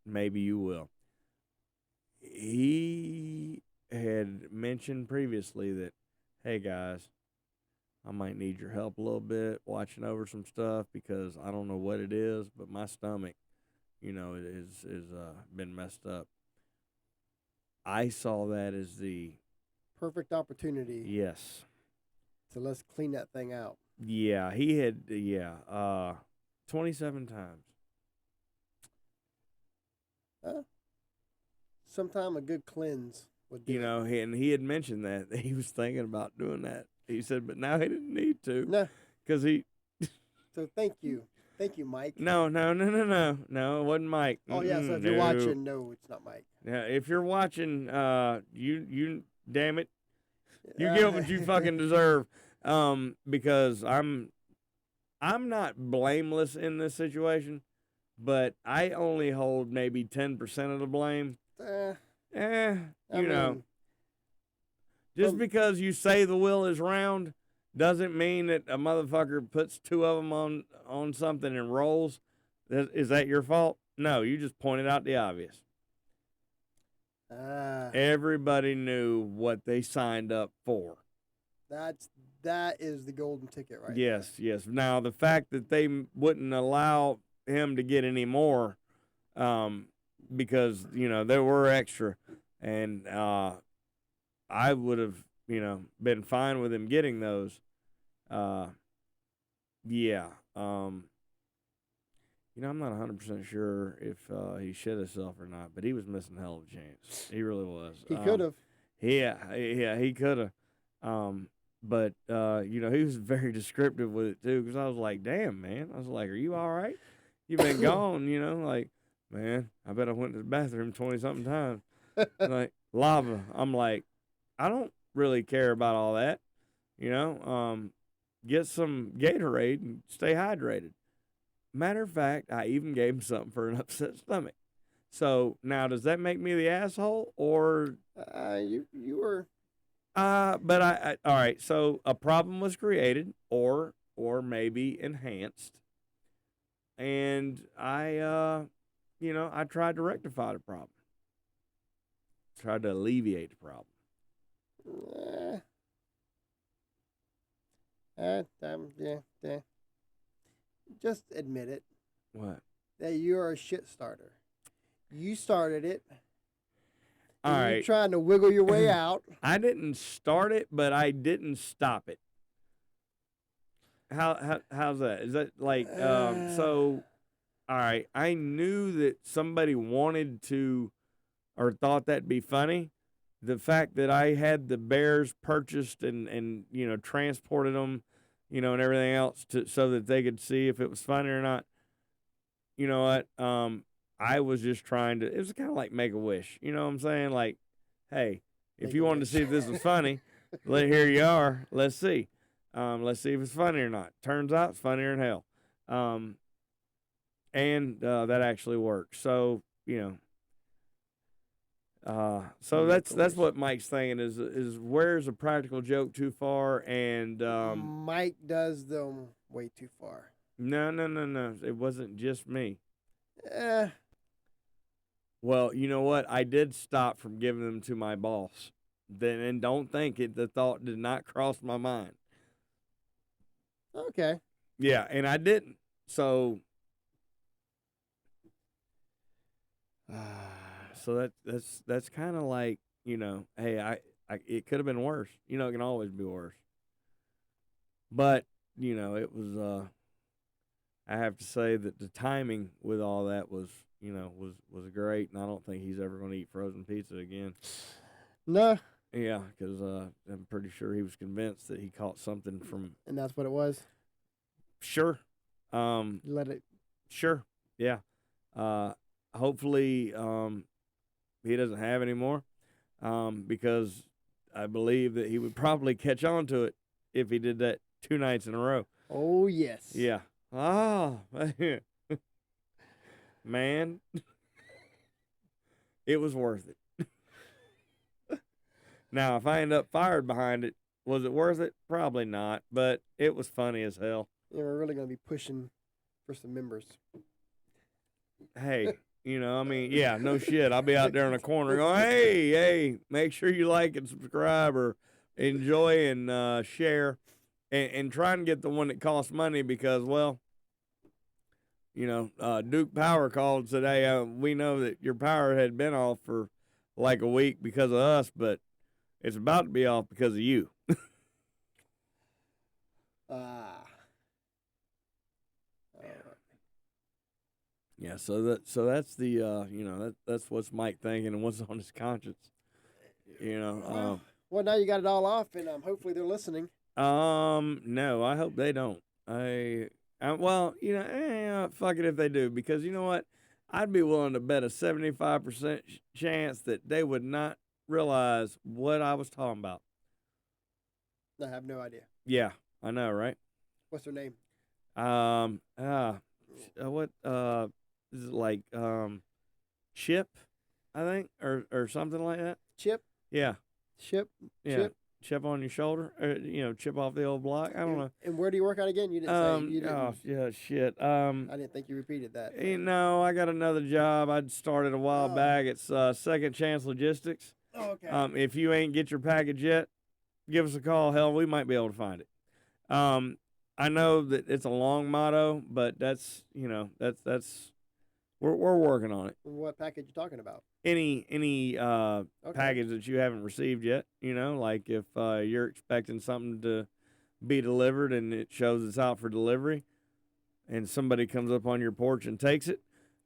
maybe you will. he had mentioned previously that, hey guys, I might need your help a little bit watching over some stuff because I don't know what it is, but my stomach, is been messed up. I saw that as the Perfect opportunity yes. to let's clean that thing out. Yeah, he had 27 times. Sometime a good cleanse would do it. And he had mentioned that he was thinking about doing that. He said, but now he didn't need to No. because he. So thank you, Mike. No, it wasn't Mike. Oh yeah, so if you're watching, no, it's not Mike. Yeah, if you're watching, you damn it, you get what you fucking deserve. Because I'm not blameless in this situation, but I only hold maybe 10% of the blame. Just because you say the wheel is round doesn't mean that a motherfucker puts two of them on something and rolls. Is that your fault? No, you just pointed out the obvious. Everybody knew what they signed up for. That is the golden ticket right Yes. Now, the fact that they wouldn't allow him to get any more because, there were extra, and I would have, been fine with him getting those. Yeah. I'm not 100% sure if he shit himself or not, but he was missing a hell of a chance. He really was. He could have. Yeah, he could have. But he was very descriptive with it too, because I was like, damn, man. I was like, are you all right? You've been gone, like, man, I bet I went to the bathroom 20-something times. Like, lava. I'm like, I don't really care about all that. Get some Gatorade and stay hydrated. Matter of fact, I even gave him something for an upset stomach. So now, does that make me the asshole, or you were? But I all right. So a problem was created, or maybe enhanced, and I tried to rectify the problem. Tried to alleviate the problem. Yeah. Just admit it. What? That you're a shit starter. You started it. All right. You're trying to wiggle your way out. I didn't start it, but I didn't stop it. How's that? Is that like so? All right. I knew that somebody wanted to or thought that'd be funny. The fact that I had the bears purchased and transported them, and everything else so that they could see if it was funny or not. You know what? I was just trying to. It was kind of like Make-A-Wish. You know what I'm saying? Like, hey, if you wanted to see if this was funny, here you are. Let's see. Let's see if it's funny or not. Turns out it's funnier than hell. And that actually worked. So so that's what Mike's thinking is where's a practical joke too far, and Mike does them way too far. No. It wasn't just me. Well, you know what? I did stop from giving them to my boss. And don't think it. The thought did not cross my mind. Okay. Yeah, and I didn't. So, that's kind of like, hey, I it could have been worse. It can always be worse. But it was. I have to say that the timing with all that was was great, and I don't think he's ever going to eat frozen pizza again. No. Yeah, because I'm pretty sure he was convinced that he caught something from. And that's what it was. Sure. Let it. Sure. Yeah. Hopefully, he doesn't have any more, because I believe that he would probably catch on to it if he did that 2 nights in a row. Oh yes. Yeah. Oh, man. It was worth it. Now, if I end up fired behind it, was it worth it? Probably not, but it was funny as hell. Yeah, we're really going to be pushing for some members. Hey, You know, I mean, yeah, no shit. I'll be out there in the corner going, hey, make sure you like and subscribe or enjoy and share and try and get the one that costs money because, well, you know, Duke Power called today. We know that your power had been off for like a week because of us, but it's about to be off because of you. Yeah, so that's the you know that's what's Mike thinking and what's on his conscience. You know. Well, now you got it all off, and hopefully they're listening. No, I hope they don't. Well, you know, fuck it if they do, because you know what? I'd be willing to bet a 75% chance that they would not realize what I was talking about. I have no idea. Yeah, I know, right? What's their name? What is it like? Chip, I think, or something like that. Chip. Yeah. Chip. Yeah. Chip. Chip on your shoulder, or, you know, chip off the old block. I don't know. And where do you work out again? You didn't say. You didn't. Oh yeah, shit. I didn't think you repeated that. No, I got another job. I'd started a while back. It's Second Chance Logistics. Oh, okay. If you ain't get your package yet, give us a call. Hell, we might be able to find it. I know that it's a long motto, but that's, you know, that's we're working on it. What package you talking about? Any package that you haven't received yet, you know, like if you're expecting something to be delivered and it shows it's out for delivery and somebody comes up on your porch and takes it,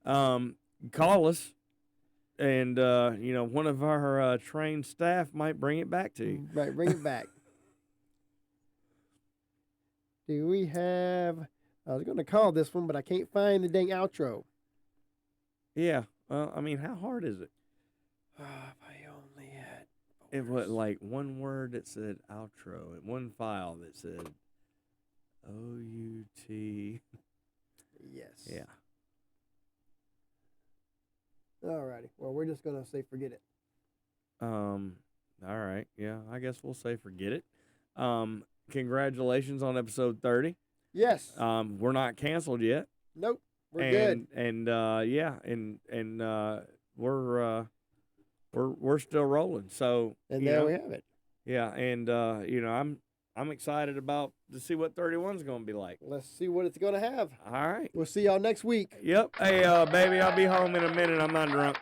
call us and, you know, one of our trained staff might bring it back to you. Right, bring it back. Do we have... I was going to call this one, but I can't find the dang outro. Yeah. Well, I mean, how hard is it? If I only had... It was like one word that said outro and one file that said O-U-T. Yes. Yeah. Alrighty. Well, we're just going to say forget it. All right. Yeah, I guess we'll say forget it. Congratulations on episode 30. Yes. We're not canceled yet. Nope. We're good. And yeah, and we're still rolling. So And there we have it. Yeah, and you know, I'm excited to see what 31's going to be like. Let's see what it's going to have. All right. We'll see y'all next week. Yep. Hey, baby, I'll be home in a minute. I'm not drunk.